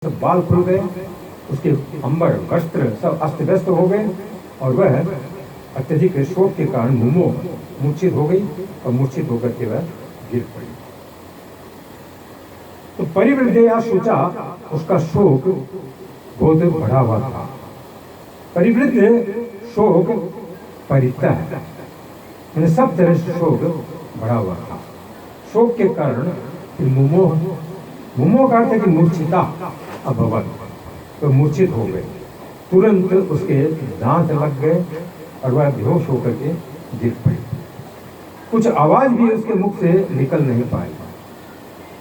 सब बाल खुल गए, उसके अंबर वस्त्र सब अस्त व्यस्त हो गए और वह अत्यधिक शोक के कारण मूर्छित हो गई और मूर्छित होकर के वह गिर पड़ी। तो परिवृद्धया सोचा, उसका शोक बहुत बढ़ा हुआ था। परिवृद्ध शोक परिता है, सब तरह से शोक बढ़ा हुआ था। शोक के कारण मुमोह का अर्थ है कि मूर्छिता अभवत, तो मूर्छित हो गए। तुरंत उसके दांत लग गए और वह बेहोश होकर के गिर पड़ी। कुछ आवाज भी उसके मुख से निकल नहीं पाई,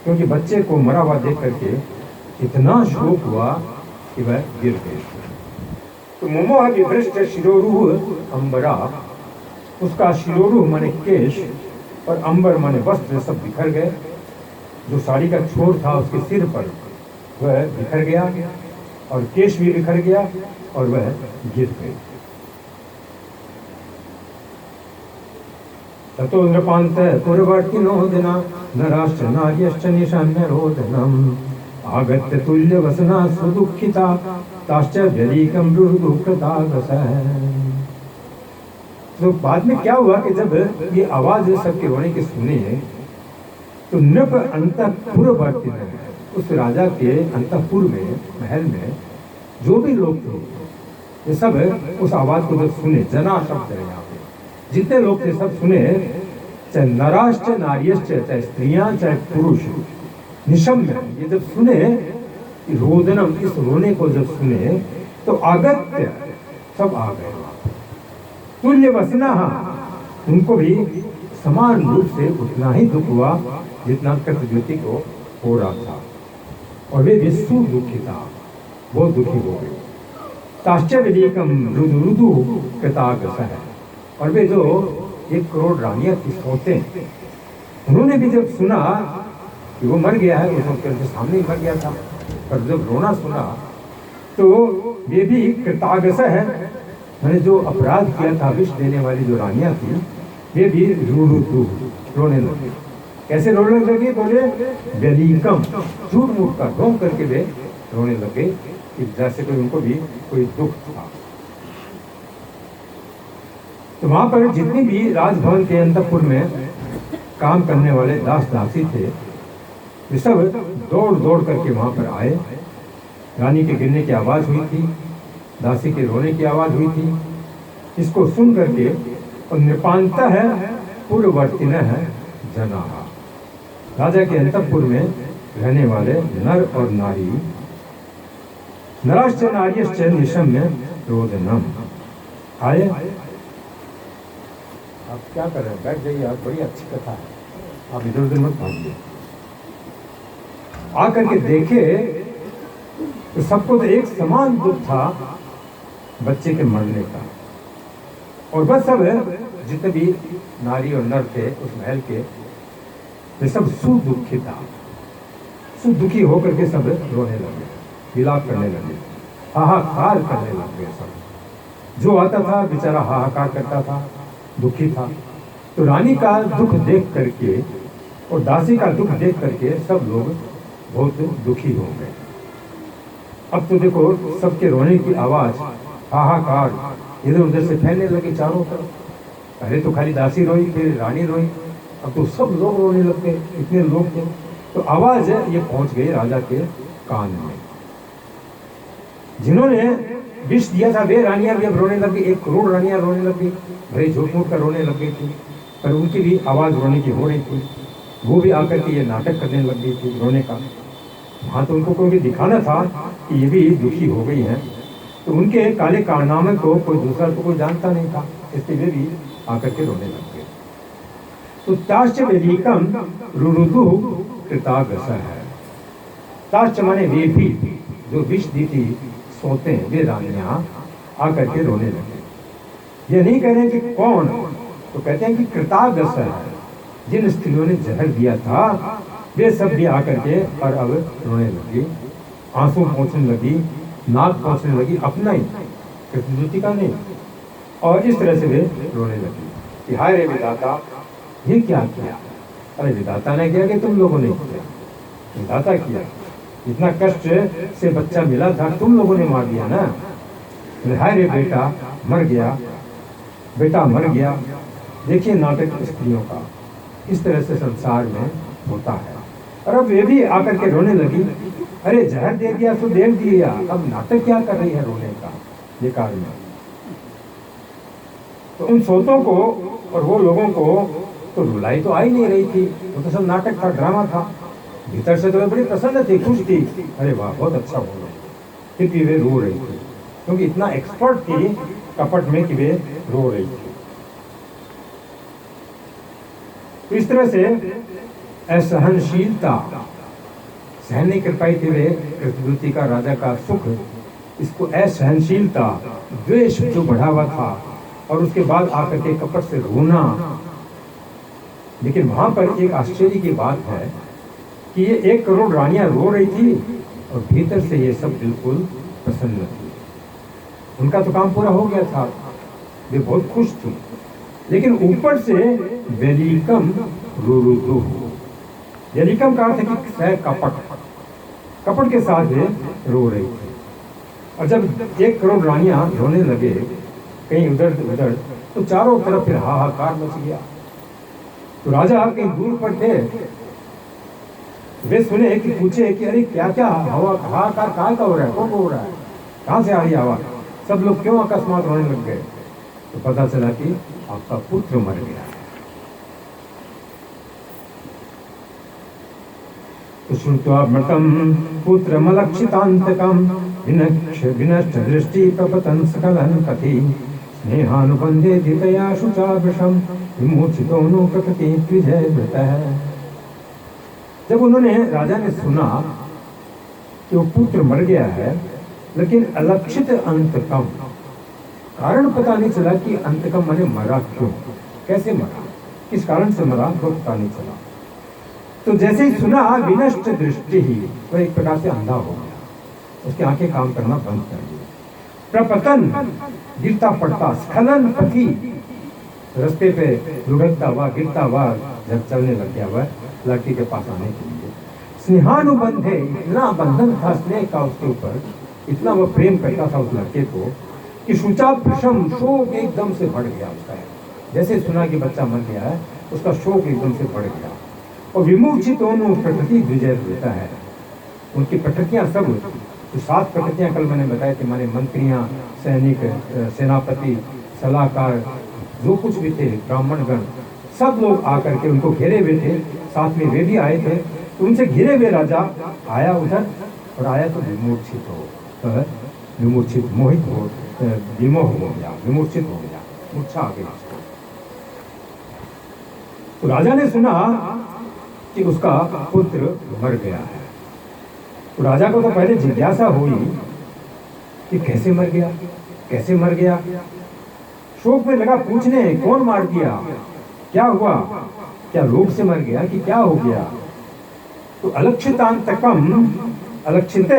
क्योंकि बच्चे को मरा हुआ देख करके इतना शोक हुआ कि वह गिर गए। तो मुमोह विभ्रष्ट शिरोरुह अंबरा, उसका शिरोरुह माने केश और अंबर माने वस्त्र सब बिखर गए। जो साड़ी का छोर था उसके सिर पर वह बिखर गया और केश भी बिखर गया और वह गिर गए। ततो नृपांत पूर्ववर्तिनोदिना नराश्च नार्यश्च निशान्य रोदनम आगत्य तुल्य वसना सुदुःखिता ताश्च व्यलीकं रुरुकृतागस। तो बाद में क्या हुआ कि जब ये आवाज सबके रोने की सुनी तो नृप अंतःपुरवर्ती ने, उस राजा के अंतःपुर में, महल में जो भी लोग थे ये सब उस आवाज को जब सुने, जना शब्द है यहाँ पे, जितने लोग थे सब सुने, चाहे नराश्च नार्यश्च, चाहे स्त्रियां चाहे पुरुष, निशम्य, ये जब सुने रोदनम, इस रोने को जब सुने तो अगत्य सब आ गए। तुल्य वसना, उनको भी समान रूप से उतना ही दुख हुआ जितना कृतज्योति को हो रहा था, और वे विश्व दुखिता, बहुत दुखी हो गए। ताश्चर्यकम रुदु कृतागस है, और वे जो 1 करोड़ रानियां की सोते, उन्होंने भी जब सुना कि वो मर गया है, उनके सामने ही मर गया था, पर जब रोना सुना तो वे भी कृतागस है, मैंने जो अपराध किया था, विष देने वाली जो रानियां थी, वे भी रुदु रोने लगे। कैसे रोने लगे? बोले व्यलीकम, झूठ मूठ का ढोंग करके वे रोने लगे कि जैसे कोई उनको भी कोई दुख था। तो वहां पर जितनी भी राजभवन के अंतःपुर में काम करने वाले दास दासी थे, वे सब दौड़ दौड़ करके वहां पर आए। रानी के गिरने की आवाज हुई थी, दासी के रोने की आवाज हुई थी। इसको सुन करके और नृपांत है पूर्ववर्तिन है जना, राजा के अंतःपुर में रहने वाले नर और नारी, नराश्च नार्यश्च निशम्य रोदनम आए। आप क्या कर रहे हैं? बैठ जाइए, आप, बड़ी अच्छी कथा है, आप इधर उधर मत भागिए। आकर के देखे तो सबको तो एक समान दुख था बच्चे के मरने का, और बस सब जितने भी नारी और नर थे उस महल के, वे सब सुदुखी होकर के सब रोने लगे, विलाप करने लगे, हाहाकार करने लगे। सब जो आता था बेचारा हाहाकार करता था, दुखी था। तो रानी का दुख देख करके और दासी का दुख देख करके सब लोग बहुत दुखी हो गए। अब तो देखो सबके रोने की आवाज, हाहाकार इधर उधर से फैलने लगी चारों तरफ। पहले तो खाली दासी रोई, फिर रानी रोई, अब तो सब लोग रोने लग गए, इतने लोग थे। तो आवाज ये पहुंच गई राजा के कान में। जिन्होंने विष दिया था वे रानियां भी अब रोने लग गई, 1 करोड़ रानियां रोने लग गई, भले झूठ मूठ कर रोने लग गई थी, पर उनकी भी आवाज रोने की हो रही थी। वो भी आकर के ये नाटक करने लग गई थी रोने का। वहां तो उनको कोई भी दिखाना था कि ये भी दुखी हो गई हैं, तो उनके काले कारनामे को कोई दूसरा तो कोई जानता नहीं था, इसलिए वे भी आकर के रोने लग गए। तो ताश्च व्यलीकम रुरुदु कृतागस है। ताश्च माने वे भी जो विष दी थी सोते हैं, वे रानियां आकर के रोने लगे। ये नहीं कह रहे कि कौन, तो कहते हैं कि कृतागस है, जिन स्त्रियों ने जहर दिया था वे सब भी आकर के और अब रोने लगी, आंसू पहुंचने लगी, नाक पहुंचने लगी, अपना ही, कृतज्ञता का नहीं। और इस तरह से वे रोने लगी कि हाय रे विधाता, ये क्या किया? अरे विधाता ने किया कि तुम लोगों ने किया? विधाता किया, इतना कष्ट से बच्चा मिला था, तुम लोगों ने मार दिया ना। हाय रे बेटा मर गया, बेटा मर गया। देखिए नाटक स्त्रियों का इस तरह से संसार में होता है। और अब वे भी आकर के रोने लगी, अरे जहर दे दिया तो दे दिया, अब नाटक क्या कर रही है रोने का बेकार में। तो उन सोतों को और वो लोगों को तो रुलाई तो आ ही नहीं रही थी, वो तो सब नाटक था, ड्रामा था। भीतर से तो वे बड़ी प्रसन्न थी, खुश थी, अरे वाह बहुत अच्छा हो गया। फिर भी वे रो रही थी क्योंकि इतना एक्सपर्ट थी कपट में कि वे रो रही थी। तो इस तरह से असहनशीलता सहन नहीं कर पाई थी वे, कृतवृत्ति का राजा का सुख, इसको असहनशीलता, द्वेष जो बढ़ा हुआ था, और उसके बाद आकर के कपट से रोना। लेकिन वहां पर एक आश्चर्य की बात है कि ये 1 करोड़ रानियां रो रही थी और भीतर से ये सब बिल्कुल प्रसन्न थी। उनका तो काम पूरा हो गया था, वे बहुत खुश थी। लेकिन ऊपर से वेलिकम रुरुदु, वेलिकम का अर्थ है कि सह कपट, कपट के साथ वे रो रही थी। और जब 1 करोड़ रानियां रोने लगे कहीं उधर उधर, तो चारों तरफ फिर हाहाकार मच गया। तो राजा कहीं दूर पर थे, वे सुने कि पूछे कि अरे क्या क्या हवा हाहाकार कहाँ का हो रहा है, कौन हो रहा है, कहाँ से आ रही आवाज, सब लोग क्यों अकस्मात रोने लग गए। तो पता चला कि आपका पुत्र मर गया है। तो श्रुत्वा मृतं पुत्रमलक्षितान्तकं विनष्ट दृष्टि प्रपतन् सकलं कथि स्नेहानुबंधे धितया शुचावृषं विमूर्छितो नु प्रकृति द्विजय वृतः। जब उन्होंने राजा ने सुना कि वो पुत्र मर गया है, लेकिन अलक्षित अंतकम, कारण पता नहीं चला कि अंतकम माने मरा क्यों, कैसे मरा, किस कारण से मरा, वो पता नहीं चला। तो जैसे ही सुना विनष्ट दृष्टि ही, वह एक प्रकार से अंधा हो गया, उसकी आंखें काम करना बंद कर दी। प्रपतन गिरता पड़ता, स्खलन पथी, रास्ते पे लुढ़कता हुआ गिरता हुआ जब चलने लग गया वह लड़की के पास आने के लिए। स्नेहानुबंध है, इतना बंधन था स्नेह का उसके ऊपर, इतना वह प्रेम करता था उस लड़के को कि शुचा प्रशम, शोक एकदम से बढ़ गया उसका। जैसे सुना कि बच्चा मर गया है, उसका शोक एकदम से बढ़ गया। और विमूर्छित दोनों प्रकृति विजय होता है, उनकी प्रकृतियां सब, तो 7 प्रकृतियां कल मैंने बताए थे, माने मंत्रियां, सैनिक, सेनापति, सलाहकार, जो कुछ भी थे, ब्राह्मणगण, सब लोग आकर के उनको घेरे हुए थे, साथ में वे भी आए थे। तो उनसे घिरे हुए राजा आया उधर, और आया तो विमूर्छित हो, विमूर्छित, मोहित हो, विमोह हो गया, विमूर्छित हो गया, मूर्छा आ गई उसको। तो राजा ने सुना कि उसका पुत्र मर गया है। तो राजा को तो पहले जिज्ञासा हुई कि कैसे मर गया, कैसे मर गया। शोक में लगा पूछने, कौन मार दिया, क्या हुआ, क्या रोग से मर गया कि क्या हो गया। तो अलक्षितांतकम, अलक्षित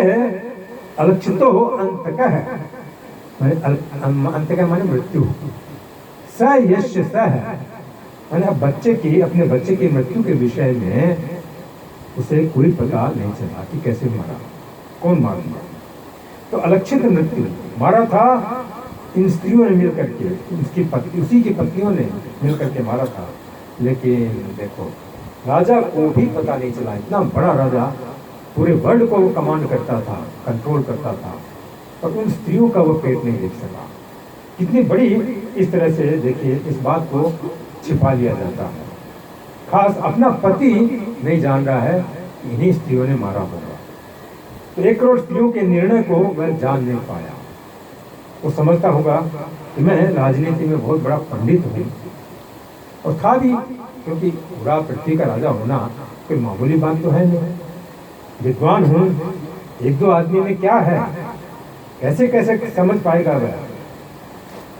अलक्षितो अंतकः, अंतकः माने मृत्यु, स यश सह, माने बच्चे की, अपने बच्चे की मृत्यु के विषय में उसे कोई पता नहीं चला कि कैसे मारा, कौन मार दिया। तो अलक्षित मृत्यु मारा था इन स्त्रियों ने मिलकर के, उसकी पत्नी, उसी की पत्नियों ने मिलकर के मारा था। लेकिन देखो राजा को भी पता नहीं चला, इतना बड़ा राजा, पूरे वर्ल्ड को वो कमांड करता था, कंट्रोल करता था, और उन स्त्रियों का वो पेट नहीं देख सका। कितनी बड़ी इस तरह से देखिए, इस बात को छिपा लिया जाता है। खास अपना पति नहीं जान रहा है, इन्हीं स्त्रियों ने मारा होगा। तो 1 करोड़ स्त्रियों के निर्णय को वह जान नहीं पाया। वो समझता होगा कि मैं राजनीति में बहुत बड़ा पंडित हूँ, और था भी, क्योंकि पूरा पृथ्वी का राजा होना कोई मामूली बात तो है नहीं। विद्वान हूँ, 1-2 आदमी में क्या है, कैसे कैसे समझ पाएगा वह।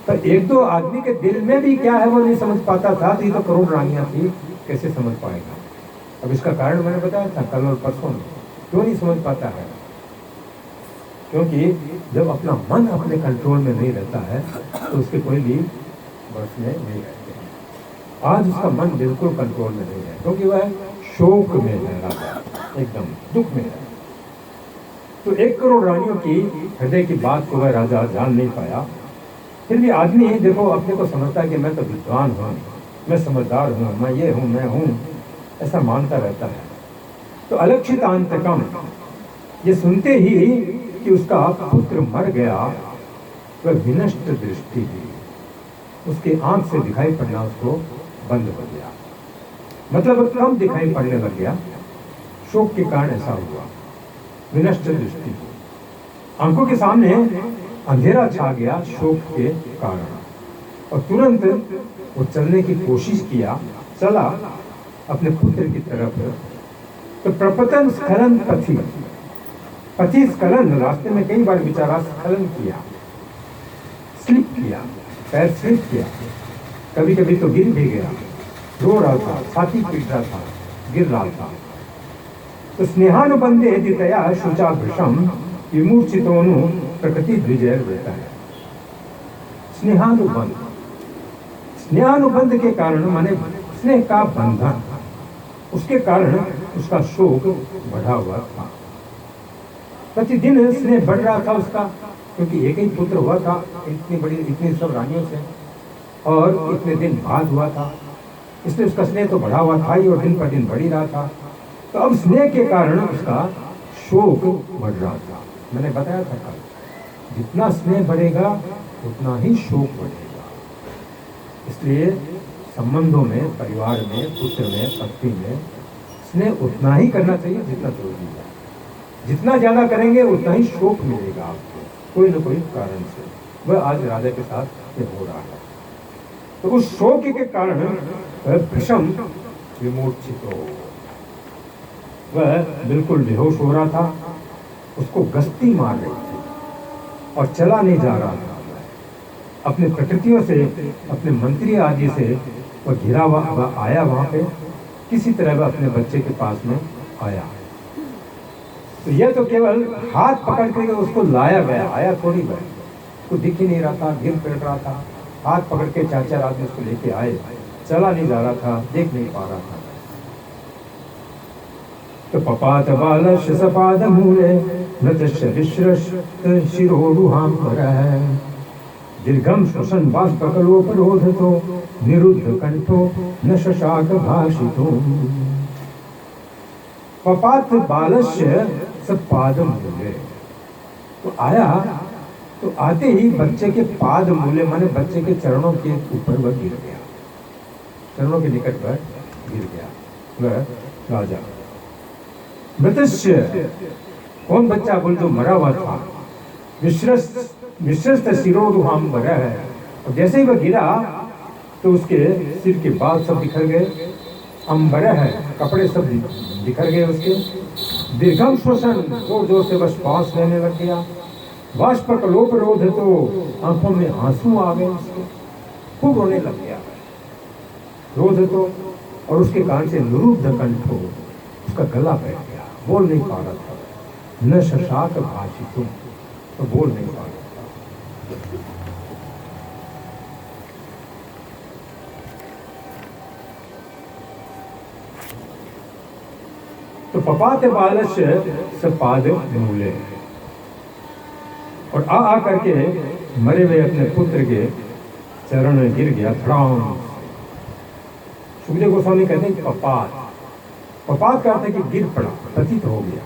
पर 1-2 आदमी के दिल में भी क्या है वो नहीं समझ पाता था। तो ये तो करोड़ रानियां थी, कैसे समझ पाएगा। अब इसका कारण मैंने बताया था कल और परसों में, क्यों नहीं समझ पाता है, क्योंकि जब अपना मन अपने कंट्रोल में नहीं रहता है तो उसके कोई भी बस में नहीं रहते हैं। आज उसका मन बिल्कुल कंट्रोल में नहीं है, क्योंकि वह शोक में है राजा, एकदम दुख में है। तो 1 करोड़ रानियों की हृदय की बात को वह राजा जान नहीं पाया। फिर भी आदमी देखो अपने को समझता है कि मैं तो विद्वान हूँ, मैं समझदार हूँ, मैं ये हूँ, मैं हूँ, ऐसा मानता रहता है। तो अलक्षित अंतकम, ये सुनते ही कि उसका पुत्र मर गया, वह विनष्ट दृष्टि हुई, उसके आंख से दिखाई पड़ना उसको बंद हो गया, मतलब कम दिखाई पड़ने लग गया। शोक के कारण ऐसा हुआ, विनष्ट दृष्टि, आंखों के सामने अंधेरा छा गया शोक के कारण। और तुरंत वो चलने की कोशिश किया, चला अपने पुत्र की तरफ। तो प्रपतन स्खलन पथि, पथि स्खलन, रास्ते में कई बार बेचारा स्खलन किया, स्लिप किया, पैर स्लिप किया, कभी कभी तो गिर भी गया, रो रहा था, छाती पीट रहा था, गिर रहा था। तो स्नेहानुबंधे दितया शुचा भृशम विमूर्छितोनु प्रकृति द्विजय रहता है। स्नेहानुबंध, स्नेहानुबंध के कारण माने स्नेह का बंधन, उसके कारण उसका शोक बढ़ा हुआ था। प्रतिदिन स्नेह बढ़ रहा था उसका, क्योंकि एक ही पुत्र हुआ था इतनी सब रानियों से, और इतने दिन बाद हुआ था, इसलिए उसका स्नेह तो बढ़ा हुआ था ही और दिन पर दिन बढ़ ही रहा था। तो अब स्नेह के कारण उसका शोक बढ़ रहा था। मैंने बताया था कल, जितना स्नेह बढ़ेगा उतना ही शोक बढ़ेगा। इसलिए संबंधों में, परिवार में, पुत्र में, पत्नी में स्नेह उतना ही करना चाहिए जितना जरूरी है। जितना ज्यादा करेंगे उतना ही शोक मिलेगा आपको, कोई न कोई कारण से। वह आज राजा के साथ ये हो रहा है। तो उस शोक के कारण वह भृशम विमूर्छित हो, वह बिल्कुल बेहोश हो रहा था, उसको गस्ती मार रही थी और चला नहीं जा रहा था। अपने प्रकृतियों से, अपने मंत्री आदि से वह घिरा हुआ आया, वहां पे किसी तरह वह अपने बच्चे के पास में आया। तो यह तो केवल हाथ पकड़ के उसको लाया गया, आया थोड़ी गया, उसको दिख ही नहीं रहा था, गिर पड़ रहा था, हाथ पकड़ के 4-4 आदमी उसको लेके आए, चला नहीं जा रहा था, देख नहीं पा रहा था। तो पपात बालस्य सपाद मूले मृतस्य विश्रस्त शिरोरुहां परः दीर्घम श्वसन बाष्पकलोपरोधतो निरुद्ध कंठो न शशाक भाषितो। पपात बालस्य सपाद मूले, तो आया, तो आते ही बच्चे के पाद मूले माने बच्चे के चरणों के ऊपर वह गिर गया, चरणों के निकट वह गिर गया, वह राजा। मृतस्य, कौन बच्चा? बोल जो मरा हुआ था। विश्रस्त शिरोरुहां परः है, और जैसे ही वह गिरा तो उसके सिर के बाल सब बिखर गए, अंबरः है, कपड़े सब बिखर गए उसके। दीर्घम श्वसन, जोर जोर से वह श्वास लेने लग गया। बाष्पकलोपरोध, तो आंखों में आंसू आ गए उसके, खूब रोने लग गया रोध तो, और उसके कान से निरुद्ध कंठो, उसका गला बैठ गया, बोल नहीं पा रहा था। न शशाक भाषितुम, तो बोल नहीं पा रहा था। तो पपात बालस्य सपाद मूले, और आ करके मरे हुए अपने पुत्र के चरण में गिर गया, धड़ाम। सुखदेव गोस्वामी कहते हैं पपात, पपात का अर्थ है कि गिर पड़ा, पतित हो गया।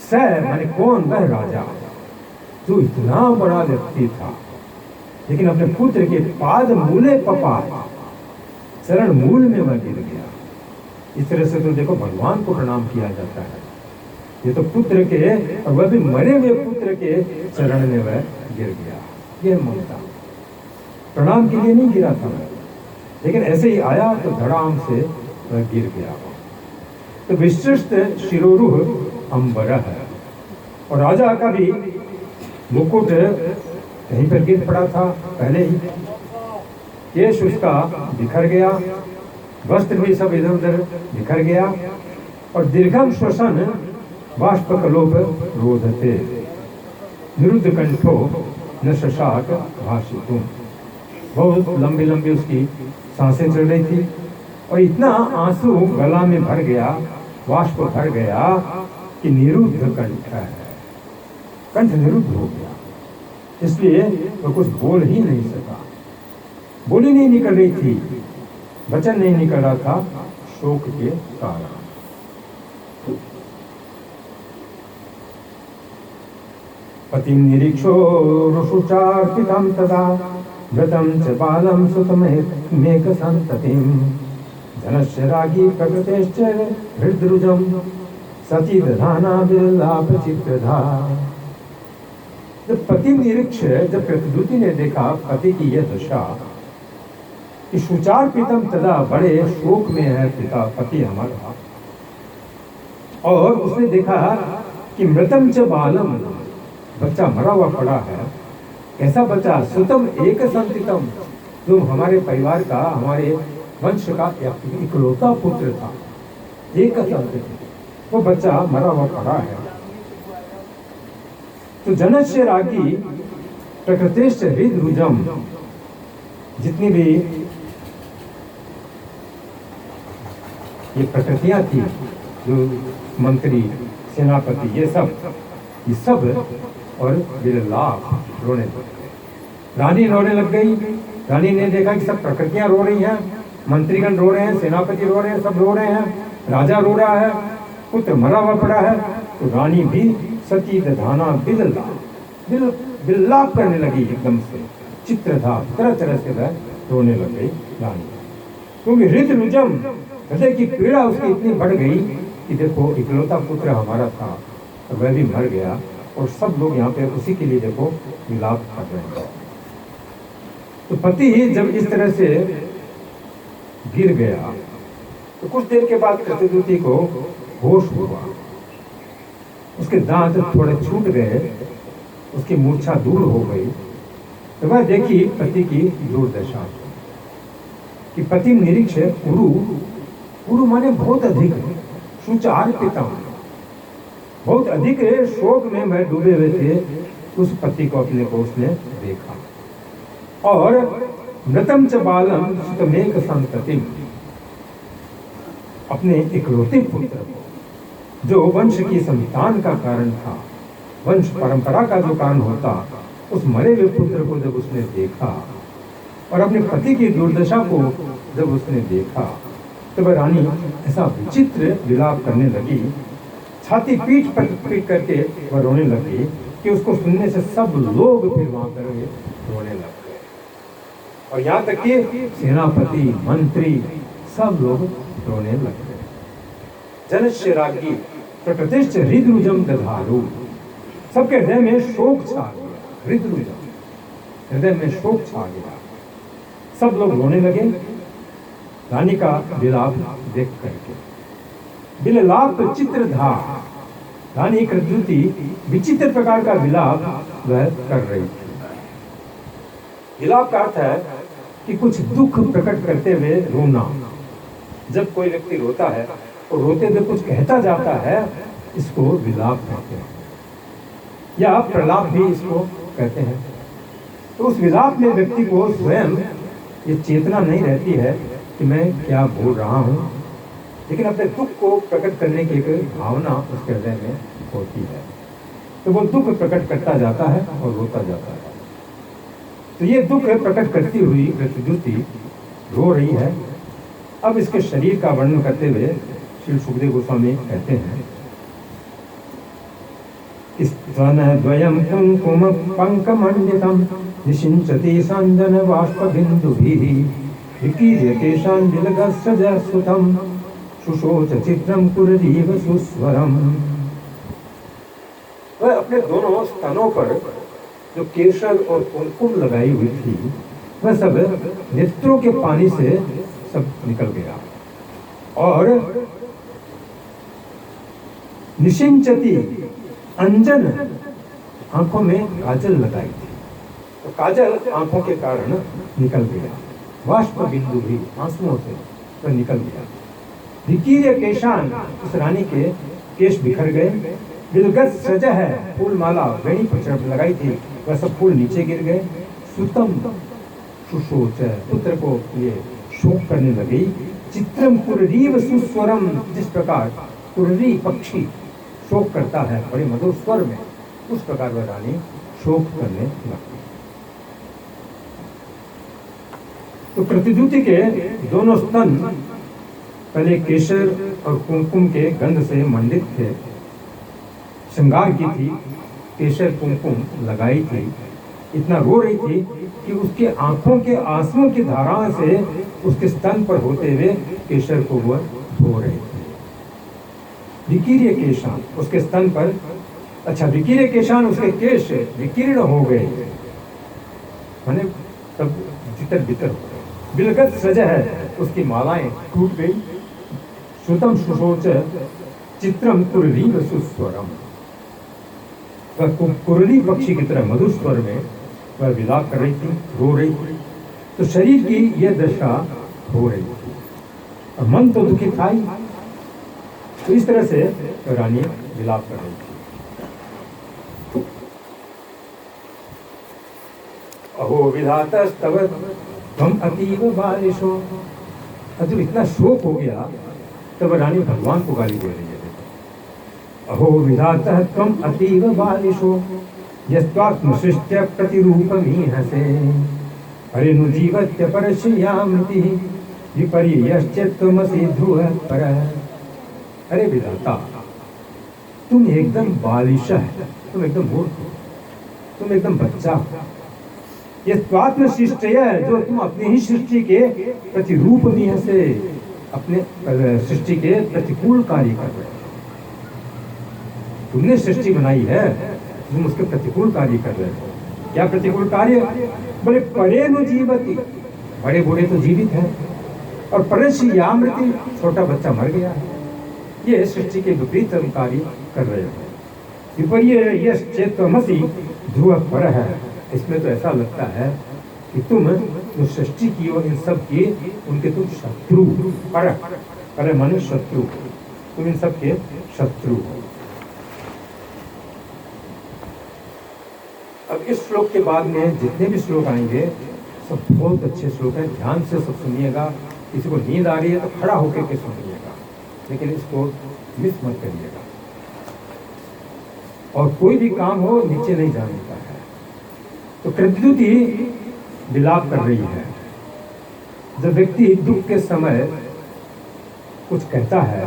स माने कौन? वह राजा जो इतना बड़ा व्यक्ति था, लेकिन अपने पुत्र के पाद मूले पपात, चरण मूल में वह गिर गया। इस तरह से तो देखो भगवान को प्रणाम किया जाता है, ये तो पुत्र के, और वह भी मरे हुए पुत्र के चरण में वह गिर गया। यह ममता, प्रणाम के लिए नहीं गिरा था, लेकिन ऐसे ही आया तो धड़ाम से वह गिर गया। तो विश्रस्त शिरोरुह अंबरः है, और राजा का भी मुकुट कहीं पर गिर पड़ा था पहले ही, केश उसका बिखर गया, वस्त्र भी सब इधर उधर बिखर गया, और दीर्घम श्वसन बाष्पकलोप रोधते निरुद्ध कंठो न शशाक भाषितुम। बहुत लंबी लंबी उसकी सांसें चल रही थी, और इतना आंसू गला में भर गया, वाष्प भर गया कि निरुद्ध कंठ है, कंठ निरुद्ध हो गया, इसलिए वो कुछ बोल ही नहीं सका, बोली नहीं निकल रही थी, वचन नहीं निकल रहा था शोक के कारण। पतिं निरीक्षो रुषुचार्पितं तदा व्रतं च बालं सुतमेकसन्ततिं धनस्य रागी प्रकृतेश्च हृद्रुजं सती दधाना विलापचित्रधा। जब पति निरीक्ष, जब प्रत्युति ने देखा पति की यह दशा कि शुचार पितम तदा, बड़े शोक में है पिता पति हमारा, और उसने देखा कि मृतम च बालम, बच्चा मरा हुआ पड़ा है, ऐसा बच्चा सुतम एक संतितम, जो हमारे परिवार का, हमारे वंश का इकलौता पुत्र था, एक संतित, वो बच्चा मरा हुआ पड़ा है। तो जनस्य रागी प्रकृतेश्च हृद्रुजम, जितनी भी ये प्रकृतियां थी, जो मंत्री सेनापति ये सब और विलाप, रोने लग गए। रानी रोने लग गई। रानी ने देखा कि सब प्रकृतियां रो रही हैं, मंत्रीगण रो रहे हैं, सेनापति रो रहे हैं, सब रो रहे हैं, राजा रो रहा है, पुत्र मरा हुआ पड़ा है, तो रानी भी सती दधाना विलाप करने लगी एकदम से, चित्र था, तरह तरह से वह रोने लग गई रानी, क्योंकि हृदय हृदय की पीड़ा उसकी इतनी बढ़ गई कि देखो इकलौता पुत्र हमारा था और वह भी मर गया, और सब लोग यहाँ पे उसी के लिए देखो विलाप कर रहे हैं। तो पति जब इस तरह से गिर गया तो कुछ देर के बाद प्रत्युति को होश हुआ, उसके दांत थोड़े छूट गए, उसकी मूर्छा दूर हो गई। तो वह देखी पति की दुर्दशा कि पति निरीक्ष उरु माने बहुत अधिक, सुचार पिता, बहुत अधिक शोक में वह डूबे हुए थे। उस पति को अपने को उसने देखा, और मृतम च बालम सुतमेक संततिम, अपने इकलौते पुत्र को, जो वंश की संतान का कारण था, वंश परंपरा का जो कारण होता, उस मरे हुए पुत्र को जब उसने देखा और अपने पति की दुर्दशा को जब उसने देखा, तो वह रानी ऐसा विचित्र विलाप करने लगी, छाती पीट करके वह रोने लगी कि उसको सुनने से सब लोग फिर वहां पर रोने लग गए, और यहाँ तक कि सेनापति, मंत्री, सब लोग रोने लग गए। जनस्य राज्ञी प्रकृतिश्च हृद्रुजम दधारु, सबके हृदय में शोक छा गया, हृद्रुजम, हृदय में शोक छा गया, सब लोग रोने लगे रानी का विलाप देख करके। विलाप चित्रधा, रानी प्रत्युति विचित्र प्रकार का विलाप वह कर रही थी। विलाप का अर्थ है कि कुछ दुख प्रकट करते हुए रोना। जब कोई व्यक्ति रोता है तो रोते हुए कुछ कहता जाता है, इसको विलाप कहते हैं, या प्रलाप भी इसको कहते हैं। तो उस विलाप में व्यक्ति को स्वयं ये चेतना नहीं रहती है कि मैं क्या बोल रहा हूँ, लेकिन अपने दुख को प्रकट करने की एक भावना उसके हृदय में होती है, तो वो दुख प्रकट करता जाता है और रोता जाता है। तो ये दुख प्रकट करती हुई प्रत्युति रो रही है। अब इसके शरीर का वर्णन करते हुए श्री सुखदेव गोस्वामी कहते हैं, स्तनद्वयं कुङ्कुम पङ्कमण्डितं निषिञ्चति सञ्जन बाष्पबिन्दुभिः विकीर्य केशाञ्जिलगस्रजसुतं शुशोच चित्रं कुररीव सुस्वरम्। वह अपने दोनों स्तनों पर जो केशर और कुमकुम लगाई हुई थी, वह सब नेत्रों के पानी से सब निकल गया, और निषिंचती अंजन, आंखों में काजल लगाई थी, तो काजल आंखों के कारण निकल गया, बाष्प बिंदु भी आंसुओं से तो निकल गया। विकीर्य केशान, उस रानी के केश बिखर गए। बिलगत सज है, फूल माला वेणी पर लगाई थी, वह सब फूल नीचे गिर गए। सुतम सुशोच, पुत्र को ये शोक करने लगी। चित्रम कुररीव सुस्वरम, जिस प्रकार कुररी पक्षी शोक करता है बड़े मधुर स्वर में, उस प्रकार वह रानी शोक करने लगती। तो प्रतिद्युति के दोनों स्तन पहले केसर और कुमकुम के गंध से मंडित थे, श्रृंगार की थी, केसर कुमकुम लगाई थी, इतना रो रही थी कि उसके आंखों के आंसुओं की धाराओं से उसके स्तन पर होते हुए केसर को वह धो रहे थे। विकीर्य केशान उसके स्तन पर, अच्छा विकीर्य केशान उसके केश विकीर्ण हो गए, माने तब तितर बितर हो गए। बिलगत सज है उसकी मालाएं टूट गई। श्रुतम सुशोच चित्रम कुरलीव सुस्वरम, वह कुरली पक्षी की तरह मधुर स्वर में वह विलाप कर रही थी, रो रही थी। तो शरीर की यह दशा हो रही थी और मन तो दुखी था ही। तो इस तरह से रानी विलाप कर रही थी। अहो विधातस्तव त्वं अतीव बालिशो, जब इतना शोक हो गया तब रानी भगवान को गाली दे रही है। अहो विधातः त्वं अतीव बालिशो यस्त्वात्मसृष्ट्या प्रतिरूपमीहसे हरिनुजीवत्य परश्यामृति विपर्यश्चत्वमसि ध्रुवः परः। अरे विधाता, तुम एकदम बालिश है, तुम एकदम मूर्ख हो, तुम एकदम बच्चा हो। ये स्वात्म सृष्टि है जो तुम अपनी ही सृष्टि के प्रतिरूप में से अपने सृष्टि के प्रतिकूल कार्य कर रहे हो। तुमने सृष्टि बनाई है, तुम उसके प्रतिकूल कार्य कर रहे हो। क्या प्रतिकूल कार्य? बोले परे नु जीवती, बड़े बूढ़े तो जीवित हैं, और परश्यामृति, छोटा बच्चा मर गया है। ये सृष्टि के विपरीत कार्य कर रहे हो। विपर्य यश चेत्वमसि ध्रुव पर है, इसमें तो ऐसा लगता है कि तुम जो सृष्टि की और इन सब की उनके तुम शत्रु, पर माने शत्रु, तुम इन सब के शत्रु हो। अब इस श्लोक के बाद में जितने भी श्लोक आएंगे सब बहुत अच्छे श्लोक हैं, ध्यान से सब सुनिएगा। किसी को नींद आ रही है तो खड़ा होकर के सुनिएगा, लेकिन इसको मिस मत करिएगा। और कोई भी काम हो नीचे नहीं जाने का है। तो प्रतिद्युति विलाप कर रही है। जब व्यक्ति दुख के समय कुछ कहता है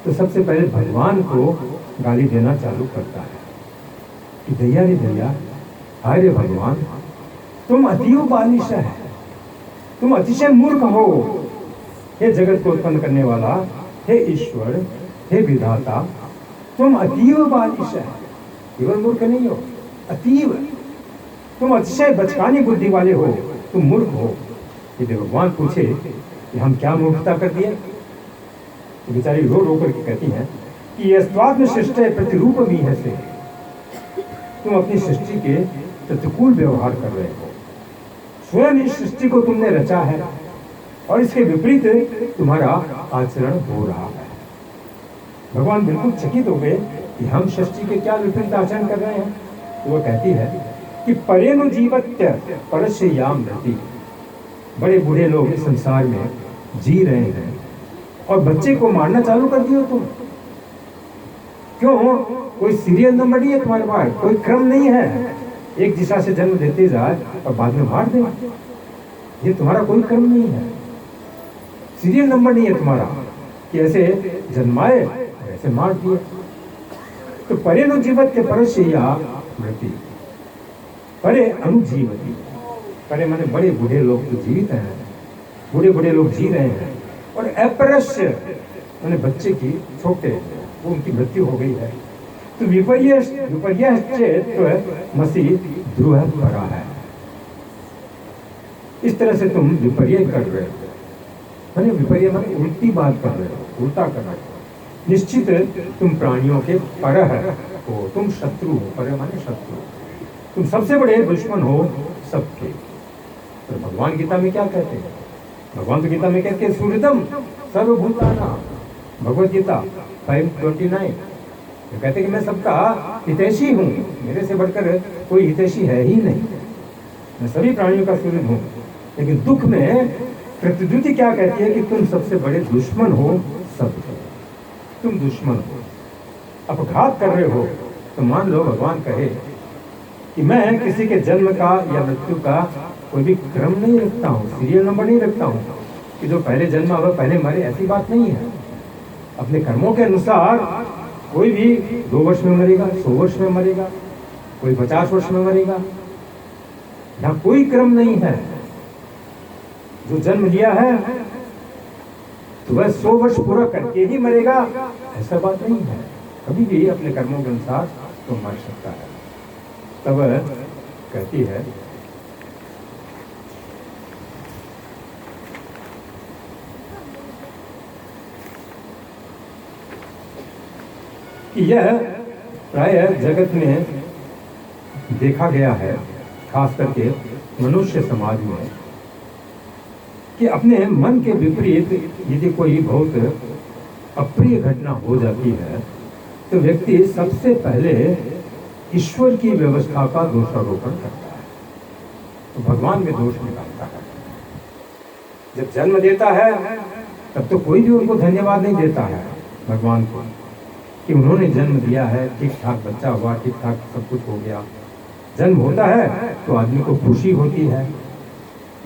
तो सबसे पहले भगवान को गाली देना चालू करता है कि दैया रे दैया, हाय रे भगवान, तुम अतीव बालिश है, तुम अतिशय मूर्ख हो। हे जगत को उत्पन्न करने वाला, हे ईश्वर, हे विधाता, तुम अतीव बालिश है। केवल मूर्ख नहीं हो, अतीव, तुम अतिशय बचकानी बुद्धि वाले हो, तुम मूर्ख हो। यदि भगवान पूछे कि हम क्या मूर्खता कर दिए, तो बेचारी रो रो करके कहती हैं कि यह स्वात्म सृष्टि प्रतिरूप भी है से, तुम अपनी सृष्टि के प्रतिकूल व्यवहार कर रहे हो। स्वयं इस सृष्टि को तुमने रचा है और इसके विपरीत तुम्हारा आचरण हो रहा है। भगवान बिल्कुल चकित हो गए कि हम सृष्टि के क्या विपरीत आचरण कर रहे हैं। तो वो कहती है कि परेनु जीवत्य परश्याम रति, बड़े बूढ़े लोग इस संसार में जी रहे हैं और बच्चे को मारना चालू कर दियो तुम। क्यों? कोई सीरियल नंबर नहीं है तुम्हारे पास, कोई क्रम नहीं है, एक दिशा से जन्म देते जाए और बाद में मार दे। ये तुम्हारा कोई क्रम नहीं है, सीरियल नंबर नहीं है तुम्हारा कि ऐसे जन्माए ऐसे मार दिए। तो परेनु जीवत्य परश्या मृति, परे अनुजीवती, परे माने बड़े बूढ़े लोग तो जीवित हैं, बूढ़े बूढ़े लोग जी रहे हैं, और अपरश्य माने बच्चे की छोटे, वो उनकी मृत्यु हो गई है। तो विपर्य मसी ध्रुव भरा है। इस तरह से तुम विपर्य कर रहे हो, माने विपर्य माने उल्टी बात कर रहे हो, उल्टा कर रहे हो। निश्चित तुम प्राणियों के परह हो, तुम शत्रु हो, परह माने शत्रु, तुम सबसे बड़े दुश्मन हो सबके। तो भगवान गीता में क्या कहते हैं? भगवान तो गीता में कहते हैं सुहृदम सर्वभूतानां, भगवद गीता 5:29, तो कहते हैं कि मैं सबका हितैषी हूँ, मेरे से बढ़कर कोई हितैषी है ही नहीं, मैं सभी प्राणियों का सुहृद हूँ। लेकिन दुख में प्रतिद्युति क्या कहती है कि तुम सबसे बड़े दुश्मन हो सबके, तुम दुश्मन हो। अपघात कर रहे हो, तो मान लो भगवान कहे कि मैं किसी के जन्म का या मृत्यु का कोई भी क्रम नहीं रखता हूँ, सीरियल नंबर नहीं रखता हूँ कि जो पहले जन्म हुआ पहले मरे, ऐसी बात नहीं है। अपने कर्मों के अनुसार कोई भी 2 वर्ष में मरेगा, 100 वर्ष में मरेगा, कोई 50 वर्ष में मरेगा, यहाँ कोई क्रम नहीं है। जो जन्म लिया है तो वह 100 वर्ष पूरा करके ही मरेगा, ऐसा बात नहीं है। कभी भी अपने कर्मों के अनुसार तो मर सकता है। तब कहती है कि यह प्राय जगत में देखा गया है, खास करके मनुष्य समाज में, कि अपने मन के विपरीत यदि कोई बहुत अप्रिय घटना हो जाती है तो व्यक्ति सबसे पहले ईश्वर की व्यवस्था का दोषारोपण करता है, तो भगवान में दोष निकालता है। जब जन्म देता है तब तो कोई भी उनको धन्यवाद नहीं देता है भगवान को कि उन्होंने जन्म दिया है, ठीक ठाक बच्चा हुआ, ठीक ठाक सब कुछ हो गया। जन्म होता है तो आदमी को खुशी होती है,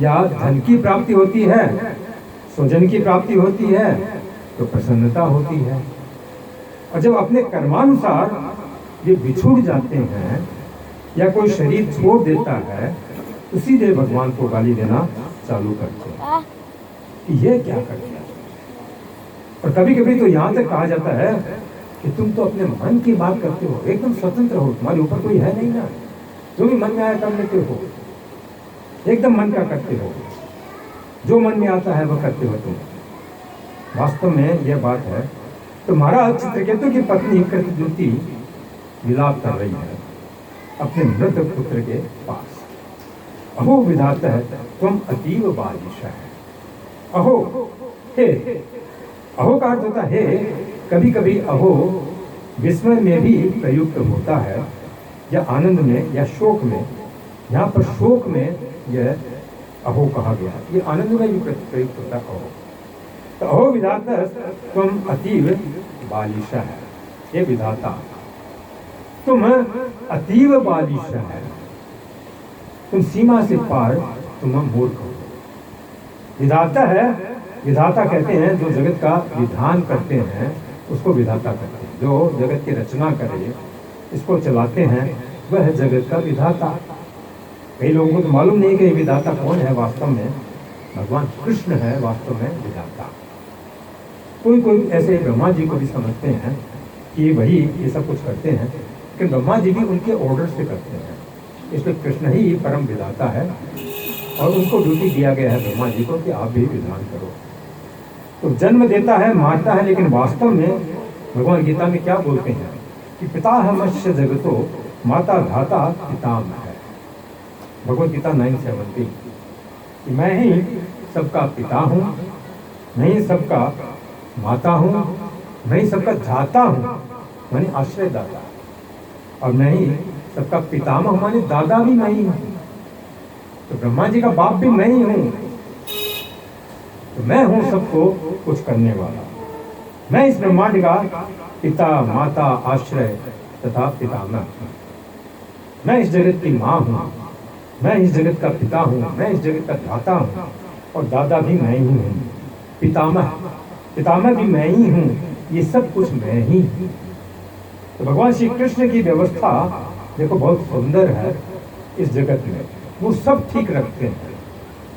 या धन की प्राप्ति होती है, स्वजन की प्राप्ति होती है, तो प्रसन्नता होती है। और जब अपने कर्मानुसार ये बिछुड़ जाते हैं या कोई शरीर छोड़ देता है तो सीधे भगवान को गाली देना चालू करते हैं कि ये क्या कर दिया। और कभी कभी तो यहाँ तक कहा जाता है कि तुम तो अपने मन की बात करते हो, एकदम स्वतंत्र हो, तुम्हारे ऊपर कोई है नहीं ना, जो भी मन में आया कर लेते हो, एकदम मन का करते हो, जो मन में आता है वह करते हो तुम। वास्तव में यह बात है। तो महाराज चित्रकेतु की पत्नी कृतज्योति विलाप कर रही है अपने मृत पुत्र के पास। अहो विधाता है, तुम अतीव बालिश है। अहो हे, अहो का अर्थ होता है कभी कभी अहो विस्मय में भी प्रयुक्त होता है, या आनंद में या शोक में। यहाँ पर शोक में यह अहो कहा गया, ये आनंद में भी प्रयुक्त होता है अहो। तो अहो विधाता तुम अतीव बालिशा है, ये विधाता तुम अतीव बालिशा है, तुम सीमा से पार, तुम मूर्ख हो। विधाता है, विधाता कहते हैं जो जगत का विधान करते हैं उसको विधाता कहते हैं। जो जगत की रचना करे, इसको चलाते हैं, वह जगत का विधाता। कई लोगों को तो मालूम नहीं कि विधाता कौन है। वास्तव में भगवान कृष्ण है वास्तव में विधाता। कोई कोई ऐसे ब्रह्मा जी को भी समझते हैं कि वही ये सब कुछ करते हैं, लेकिन ब्रह्मा जी भी उनके ऑर्डर से करते हैं, इसलिए कृष्ण ही परम विधाता है और उनको ड्यूटी दिया गया है ब्रह्मा जी को कि आप भी विधान करो। तो जन्म देता है, मारता है, लेकिन वास्तव में भगवान गीता में क्या बोलते हैं कि पिता हमस्य जगतो माता धाता पितामह है। भगवद गीता 9:17 कि मैं ही सबका पिता हूँ, मैं ही सबका माता हूँ, मैं ही सबका धाता हूँ माने आश्रय दाता, और मैं ही सबका पितामह माने दादा भी मैं ही हूँ। तो ब्रह्मा जी का बाप भी मैं ही हूँ। तो मैं हूँ सबको कुछ करने वाला। मैं इस ब्रह्मांड का पिता, माता, आश्रय तथा पितामह। मैं इस जगत की माँ हूँ, मैं इस जगत का पिता हूँ, मैं इस जगत का दाता हूँ, और दादा भी मैं ही हूँ। पितामह, पितामह भी मैं ही हूँ। ये सब कुछ मैं ही हूँ। तो भगवान श्री कृष्ण की व्यवस्था देखो बहुत सुंदर है इस जगत में। वो सब ठीक रखते हैं,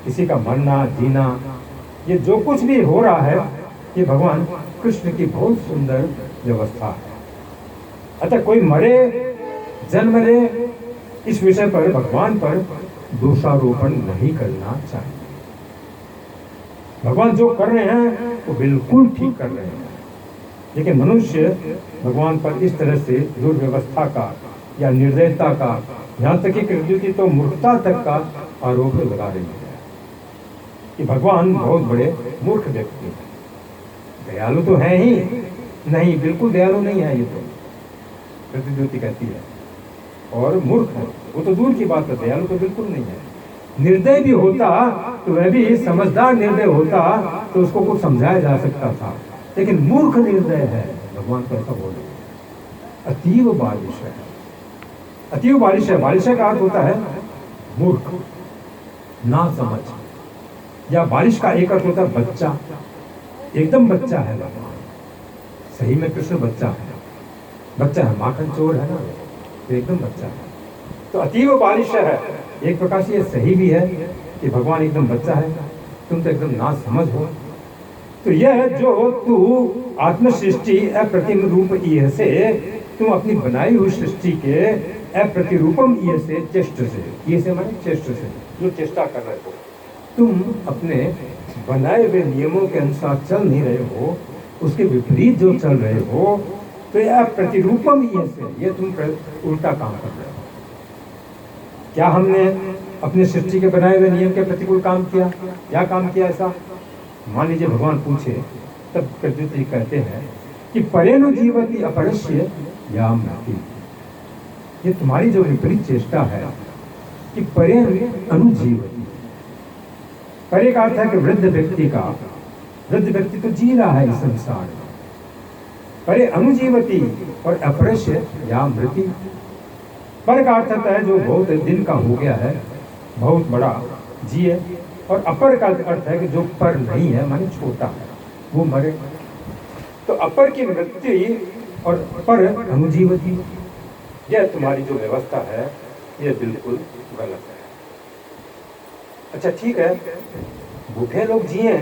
किसी का मरना जीना, ये जो कुछ भी हो रहा है ये भगवान कृष्ण की बहुत सुंदर व्यवस्था है। अतः कोई मरे जन्म ले, इस विषय पर भगवान पर दोषारोपण नहीं करना चाहिए। भगवान जो कर रहे हैं वो बिल्कुल ठीक कर रहे हैं, लेकिन मनुष्य भगवान पर इस तरह से दुर्व्यवस्था का या निर्दयता का, यहाँ तक कि कृष्ण तो मूर्खता तक का आरोप लगा रही है कि भगवान बहुत बड़े मूर्ख व्यक्ति हैं। दयालु तो है ही नहीं, बिल्कुल दयालु नहीं है ये तो प्रतिज्योति कहती है, और मूर्ख है वो तो दूर की बात है, दयालु तो बिल्कुल नहीं है। निर्दय भी होता तो वह भी समझदार निर्दय होता तो उसको कुछ समझाया जा सकता था, लेकिन मूर्ख निर्दय है, भगवान को ऐसा बोल रहे हैं। अतीव बालिश है। अतीव बालिश है, बालिश का अर्थ होता है मूर्ख, ना समझ, या बालिश का एक अर्थ होता है बच्चा, एकदम बच्चा है भगवान। सही में कृष्ण बच्चा है, बच्चा है, माखन चोर है ना, तो एकदम बच्चा है। तो अतीव बालिश है, एक प्रकार से ये सही भी है कि भगवान एकदम बच्चा है, तुम तो एकदम ना समझ हो। तो यह जो तू आत्म सृष्टि अप्रतिम रूप ये से, तुम अपनी बनाई हुई सृष्टि के अप्रतिरूपम ये से, चेष्ट से, ये से माने चेष्ट से, जो चेष्टा कर रहे हो, तुम अपने बनाए हुए नियमों के अनुसार चल नहीं रहे हो, उसके विपरीत जो चल रहे हो, तो यह प्रतिरूपम ये से, ये तुम उल्टा काम कर रहे हो। क्या हमने अपने सृष्टि के बनाए हुए नियम के प्रतिकूल काम किया? क्या काम किया ऐसा? मान लीजिए भगवान पूछे, तब प्रद्युत जी कहते हैं कि परेनु जीवति अपरस्य या मृति। ये तुम्हारी जो विपरीत चेष्टा है कि परे अनुजीवति, परे का अर्थ है कि वृद्ध व्यक्ति तो जी रहा है इस संसार में, परे अनुजीवती और अपरस्य या मृति। पर का अर्थ है जो बहुत दिन का हो गया है, बहुत बड़ा जिए, और अपर का अर्थ है कि जो पर नहीं है माने छोटा है, वो मरे। तो अपर की मृत्यु और पर अनुजीवती, यह तुम्हारी जो व्यवस्था है यह बिल्कुल गलत है। अच्छा ठीक है, बूढ़े लोग जिए,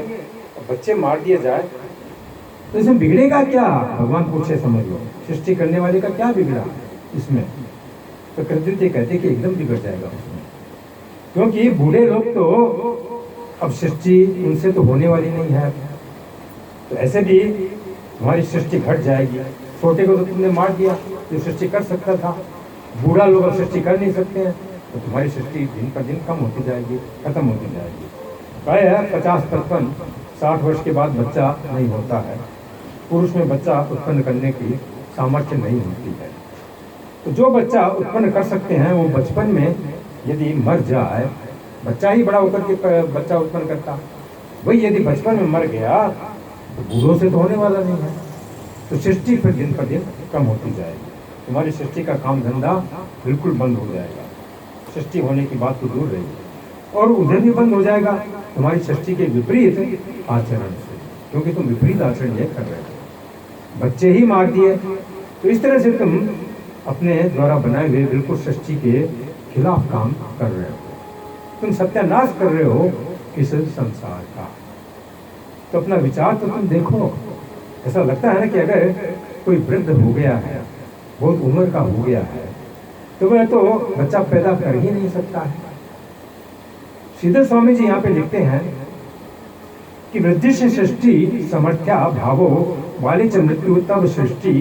बच्चे मार दिए जाए, तो इसमें बिगड़ेगा क्या? भगवान पूछे, समझ लो, सृष्टि करने वाले का क्या बिगड़ा इसमें? तो कृष्ण कहते कि एकदम बिगड़ जाएगा उसमें, क्योंकि बूढ़े लोग तो अब सृष्टि उनसे तो होने वाली नहीं है, तो ऐसे भी तुम्हारी सृष्टि घट जाएगी। छोटे को तो तुमने मार दिया जो सृष्टि कर सकता था, बूढ़ा लोग अब सृष्टि कर नहीं सकते हैं, तो तुम्हारी सृष्टि दिन पर दिन कम होती जाएगी, खत्म होती जाएगी। कहे है 50-55-60 वर्ष के बाद बच्चा नहीं होता है, पुरुष में बच्चा उत्पन्न करने की सामर्थ्य नहीं होती है। तो जो बच्चा उत्पन्न कर सकते हैं वो बचपन में यदि मर जाए, बच्चा ही बड़ा होकर के बच्चा उत्पन्न करता, वही यदि बचपन में मर गया तो बूढ़ों से तो होने वाला नहीं है। तो सृष्टि पर दिन कम होती जाएगी, तुम्हारी सृष्टि का काम धंधा बिल्कुल बंद हो जाएगा। सृष्टि होने की बात तो दूर रही, और उधर भी बंद हो जाएगा तुम्हारी सृष्टि के विपरीत आचरण से, क्योंकि तुम विपरीत आचरण ये कर रहे हो, बच्चे ही मार दिए। तो इस तरह से तुम अपने द्वारा बनाए हुए बिल्कुल सृष्टि के खिलाफ काम कर रहे हो, तुम सत्यानाश कर रहे हो इस संसार का। तो अपना विचार तो तुम देखो। ऐसा लगता है ना कि अगर कोई वृद्ध हो गया है, बहुत उम्र का हो गया है, तो वह तो बच्चा पैदा कर ही नहीं सकता है। श्रीधर स्वामी जी यहाँ पे लिखते हैं कि वृद्धि से सृष्टि समर्थ्या भावो वाले च मृत्यु तब सृष्टि